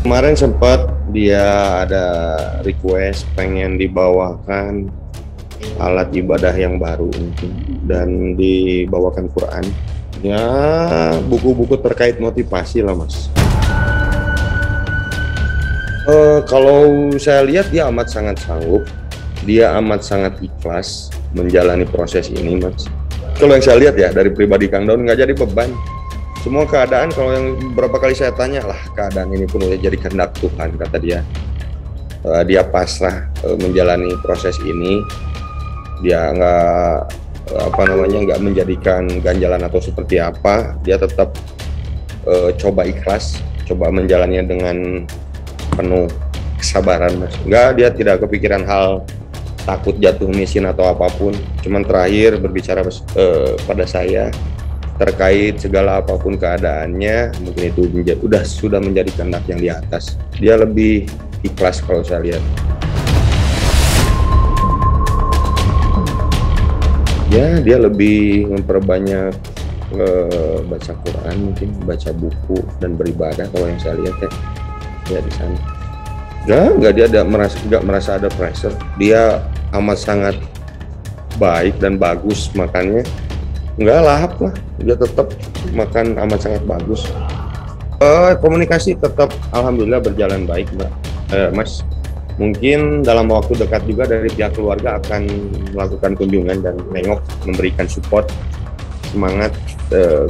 Kemarin sempat dia ada request pengen dibawakan alat ibadah yang baru mungkin dan dibawakan Quran. Ya, buku-buku terkait motivasi lah, Mas. Kalau saya lihat dia amat sangat sanggup, dia amat sangat ikhlas menjalani proses ini, Mas. Kalau yang saya lihat ya dari pribadi Kang Daun nggak jadi beban. Semua keadaan, kalau yang beberapa kali saya tanya lah, keadaan ini pun udah jadi kehendak Tuhan, kata dia. Dia pasrah menjalani proses ini. Dia nggak menjadikan ganjalan atau seperti apa. Dia tetap coba ikhlas, coba menjalannya dengan penuh kesabaran, Mas. Dia tidak kepikiran hal takut jatuh miskin atau apapun. Cuman terakhir berbicara pada saya terkait segala apapun keadaannya, mungkin itu sudah menjadi kehendak yang di atas. Dia lebih ikhlas kalau saya lihat. Ya, dia lebih memperbanyak baca Quran, mungkin baca buku dan beribadah kalau yang saya lihat ya di sana. Dia nggak merasa ada pressure. Dia amat sangat baik dan bagus makannya. Nggak lahap lah, dia tetap makan amat sangat bagus. Komunikasi tetap alhamdulillah berjalan baik, Mas. Mungkin dalam waktu dekat juga dari pihak keluarga akan melakukan kunjungan dan nengok, memberikan support, semangat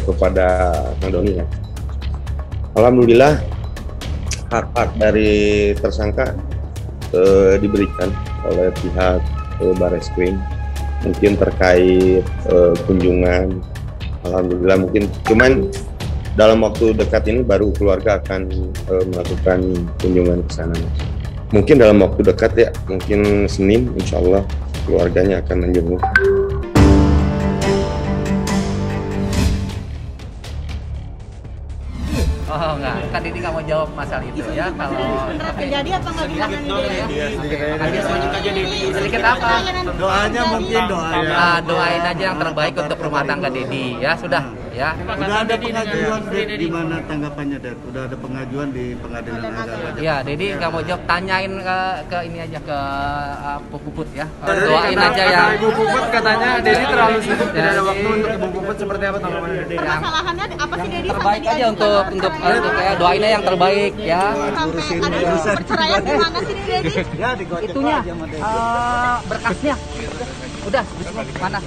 kepada Kang Doni ya. Alhamdulillah hak-hak dari tersangka diberikan oleh pihak Barreskrim. Mungkin terkait kunjungan, alhamdulillah mungkin cuman dalam waktu dekat ini baru keluarga akan melakukan kunjungan ke sana. Mungkin dalam waktu dekat ya, mungkin Senin insya Allah keluarganya akan menjenguk. Oh enggak, kan ini kamu jawab masalah itu ya. Kalau terjadi apa nggak ditangani sedikit apa? Doanya mungkin Doain aja yang terbaik untuk rumah tangga Dedi ya, sudah ya. Udah ada pengajuan di mana tanggapannya, Dad? Udah ada pengajuan di pengadilan agama. Ya, Dedi nggak mau jawab, tanyain ke ini aja ke Bu Puput ya. Doain aja ya. Ibu Puput katanya Dedi terlalu sibuk, tidak ada waktu untuk Ibu Puput, seperti apa tanggapannya Dedi? Permasalahannya apa sih Dedi? Terbaik aja untuk ya, doainnya yang terbaik ya. Sampai ada perceraian gimana sih Dedi? Ya, digocek Itunya aja sama Dad. berkasnya udah mana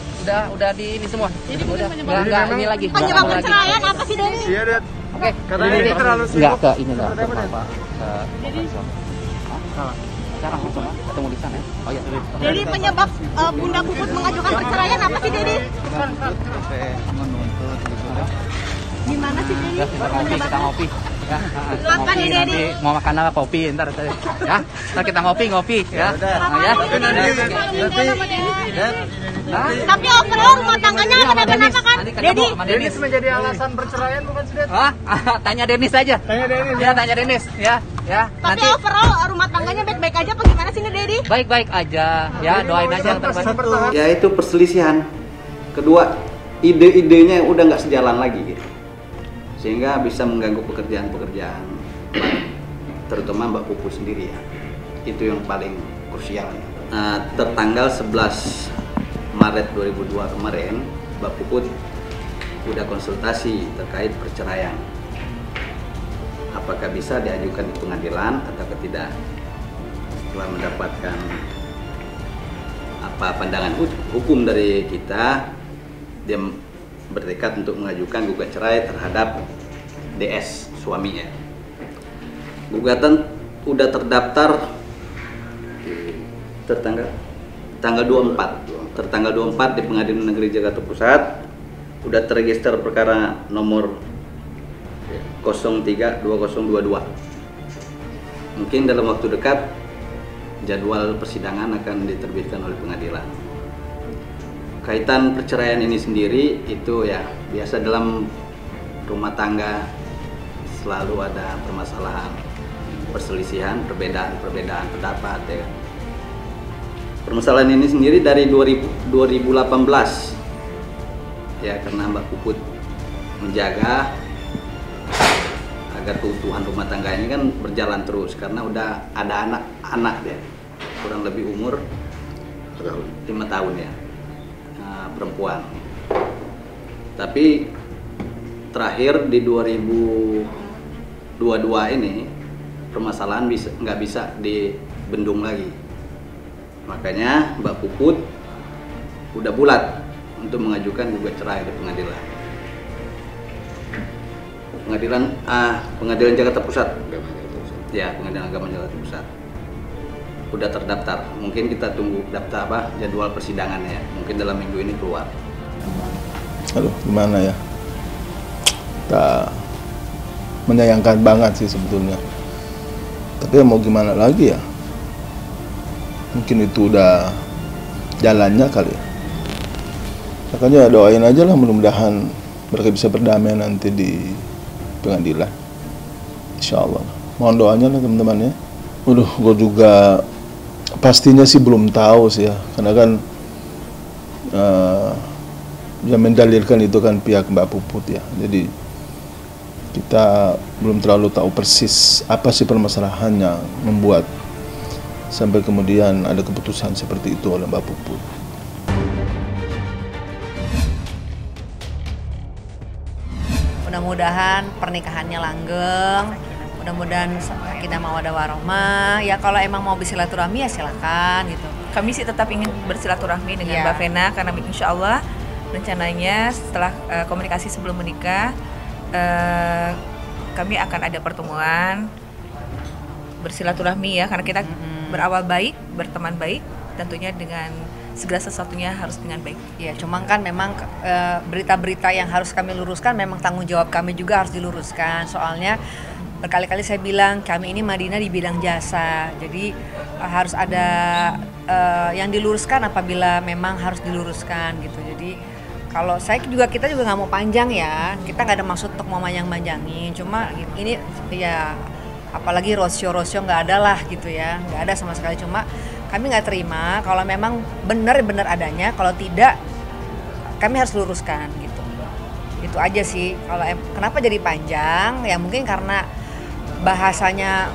udah di ini semua. Jadi Udah penyebab nggak ini lagi. penyebab perceraian apa sih Dedi? Iya, Dad. Oke, Katanya Dedi terlalu sibuk. nggak ke ini lah. Seperti apa, Dad? Sekarang langsung ketemu di sana ya. Oh iya. Jadi penyebab Bunda Puput mengajukan perceraian apa sih Dedi? Sampai menuntut gitu. Gimana sih Dedi? Kita ngopi. Ya, Makan ya, Dedi. Mau makan apa? Kopi ntar ya. Ntar kita ngopi ya. Nah, ya. Tapi overall rumah tangganya kenapa kan? Dedi, Denis menjadi alasan perceraian bukan sih, Dad? Tanya Denis aja. Tanya Denis. Ya, tanya Denis ya. Ya. tapi Nanti overall rumah tangganya baik-baik aja apa gimana sih Dedi? baik-baik aja. Ya, doain aja yang terbaik. Ya itu perselisihan. Kedua, ide-idenya yang udah nggak sejalan lagi gitu. Sehingga bisa mengganggu pekerjaan-pekerjaan, terutama Mbak Puput sendiri ya. Itu yang paling krusial. Tertanggal 11 Maret 2002 kemarin, Mbak Puput udah konsultasi terkait perceraian. Apakah bisa diajukan di pengadilan atau tidak? Setelah mendapatkan pandangan hukum dari kita, dia bertekad untuk mengajukan gugat cerai terhadap DS suaminya. Gugatan udah terdaftar tanggal 24 di Pengadilan Negeri Jakarta Pusat, udah terregister perkara nomor 032022. Mungkin dalam waktu dekat jadwal persidangan akan diterbitkan oleh pengadilan. Kaitan perceraian ini sendiri itu ya biasa dalam rumah tangga, selalu ada permasalahan, perselisihan, perbedaan pendapat ya. Permasalahan ini sendiri dari 2018 ya, karena Mbak Puput menjaga agar keutuhan rumah tangga ini kan berjalan terus, karena udah ada anak-anak dia, kurang lebih umur 5 tahun ya, perempuan. Tapi terakhir di 2022 ini permasalahan nggak bisa dibendung lagi. Makanya Mbak Puput udah bulat untuk mengajukan gugat cerai di pengadilan Jakarta Pusat. Ya, Pengadilan Agama Jakarta Pusat. Udah terdaftar. Mungkin kita tunggu jadwal persidangannya ya. Mungkin dalam minggu ini keluar. Aduh, gimana ya? Kita menyayangkan banget sih sebetulnya. Tapi mau gimana lagi ya? Mungkin itu udah jalannya kali ya. Makanya doain aja lah, mudah-mudahan mereka bisa berdamai nanti di pengadilan. Insya Allah. Mohon doanya lah teman-teman ya. Gue juga pastinya sih belum tahu sih ya. Karena kan yang mendalilkan itu kan pihak Mbak Puput ya. Jadi kita belum terlalu tahu persis apa sih permasalahan yang membuat sampai kemudian ada keputusan seperti itu oleh Mbak Puput. Mudah-mudahan pernikahannya langgeng, mudah-mudahan sakinah mawaddah warahmah. Ya kalau emang mau bersilaturahmi ya silakan gitu. Kami sih tetap ingin bersilaturahmi dengan Ya. Mbak Vena, karena insya Allah rencananya setelah komunikasi sebelum menikah, kami akan ada pertemuan bersilaturahmi ya, karena kita berawal baik, berteman baik, tentunya dengan segala sesuatunya harus dengan baik. Ya, cuma kan memang berita-berita yang harus kami luruskan memang tanggung jawab kami juga harus diluruskan. Soalnya berkali-kali saya bilang kami ini Madinah di bidang jasa, jadi harus ada yang diluruskan apabila memang harus diluruskan gitu. Jadi kalau kita juga nggak mau panjang ya, kita nggak ada maksud untuk mau manjang-manjangin. Cuma ini ya apalagi rosio nggak ada lah gitu ya, nggak ada sama sekali. Cuma kami nggak terima kalau memang benar-benar adanya, kalau tidak kami harus luruskan gitu. Itu aja sih. Kalau kenapa jadi panjang ya, mungkin karena bahasanya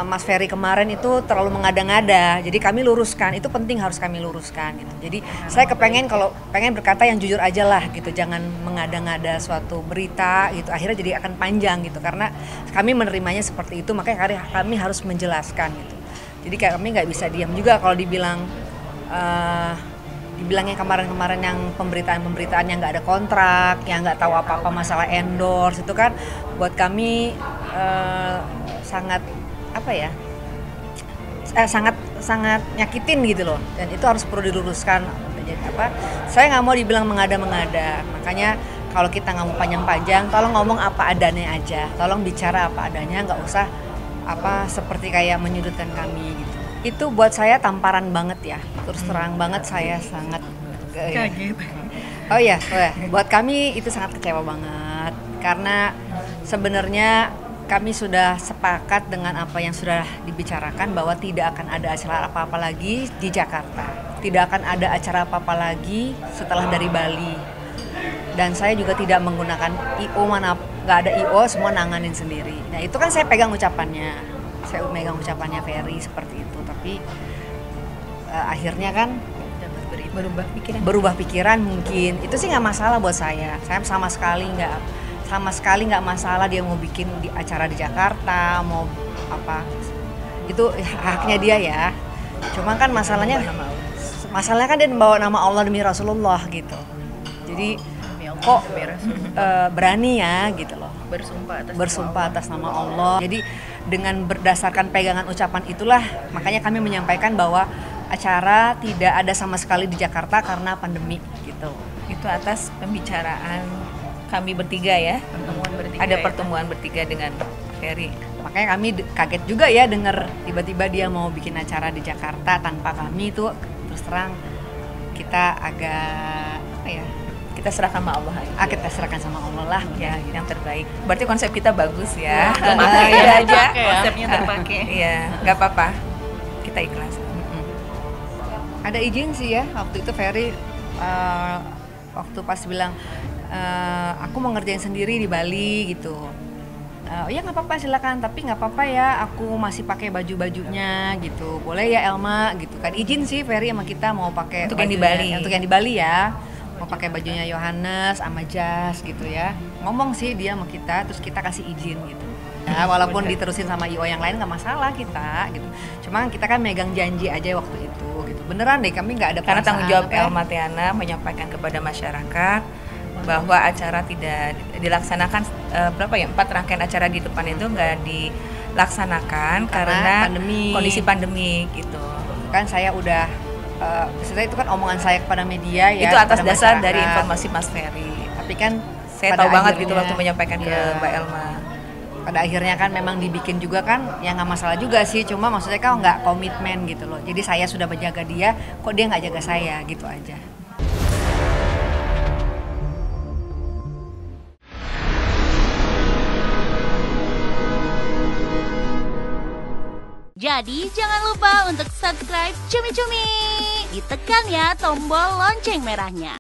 Mas Ferry kemarin itu terlalu mengada-ngada, jadi kami luruskan, itu penting harus kami luruskan gitu. Jadi saya pengen berkata yang jujur aja lah gitu, jangan mengada-ngada suatu berita gitu, akhirnya jadi akan panjang gitu, karena kami menerimanya seperti itu, makanya kami harus menjelaskan gitu. Jadi kami nggak bisa diam juga kalau dibilangnya kemarin-kemarin yang pemberitaan yang nggak ada kontrak, yang nggak tahu apa-apa masalah endorse, itu kan buat kami sangat sangat nyakitin gitu loh, dan itu harus perlu diluruskan. Jadi saya nggak mau dibilang mengada-mengada, makanya kalau kita nggak mau panjang-panjang, tolong ngomong apa adanya aja, tolong bicara apa adanya, nggak usah seperti kayak menyudutkan kami gitu. Itu buat saya tamparan banget ya, terus terang banget saya sangat kaget. Oh ya, buat kami itu sangat kecewa banget, karena sebenarnya kami sudah sepakat dengan apa yang sudah dibicarakan bahwa tidak akan ada acara apa-apa lagi di Jakarta, tidak akan ada acara apa-apa lagi setelah dari Bali, dan saya juga tidak menggunakan IO, nggak ada IO, semua nanganin sendiri. Nah itu kan saya pegang ucapannya Ferry seperti itu, tapi akhirnya kan berubah pikiran mungkin. Itu sih nggak masalah buat saya sama sekali nggak masalah dia mau bikin di acara di Jakarta, mau apa, itu haknya dia ya. Cuma kan masalahnya kan dia membawa nama Allah demi Rasulullah gitu. Jadi kok berani ya gitu loh, bersumpah atas nama Allah. Jadi dengan berdasarkan pegangan ucapan itulah makanya kami menyampaikan bahwa acara tidak ada sama sekali di Jakarta karena pandemi gitu. Itu atas pembicaraan kami bertiga ya, pertemuan bertiga dengan Ferry. Makanya kami kaget juga ya dengar tiba-tiba dia mau bikin acara di Jakarta tanpa kami. Itu terus terang kita agak kita serahkan sama Allah aja. Kita serahkan sama Allah lah ya, yang terbaik. Berarti konsep kita bagus ya. Terpakai aja konsepnya terpakai. Iya, nggak apa-apa. Kita ikhlas. Ada izin sih ya waktu itu Ferry waktu pas bilang aku mau ngerjain sendiri di Bali gitu. Ya nggak apa-apa silakan, tapi nggak apa-apa ya aku masih pakai baju-bajunya gitu, boleh ya Elma gitu kan, izin sih Ferry sama kita mau pakai Untuk yang di Bali. untuk yang di Bali ya, mau pakai bajunya Yohanes sama Jas gitu ya, ngomong sih dia sama kita, terus kita kasih izin gitu ya, walaupun diterusin sama IO yang lain nggak masalah kita gitu, cuma kita kan megang janji aja waktu itu gitu, beneran deh kami nggak ada Karena tanggung jawab perasaan, Elma Tiana menyampaikan kepada masyarakat bahwa acara tidak dilaksanakan, 4 rangkaian acara di depan itu nggak dilaksanakan karena kondisi pandemi gitu. kan saya udah sebenarnya itu kan omongan saya kepada media ya, Itu atas kepada dasar masyarakat. dari informasi Mas Ferry. Tapi kan Saya pada tahu banget gitu akhirnya- waktu menyampaikan ke Iya. Mbak Elma. Pada akhirnya kan memang dibikin juga kan, ya nggak masalah juga sih, cuma maksudnya kan nggak komitmen gitu loh. Jadi saya sudah menjaga dia, kok dia nggak jaga saya gitu aja. Jadi jangan lupa untuk subscribe Cumi Cumi. Ditekan ya tombol lonceng merahnya.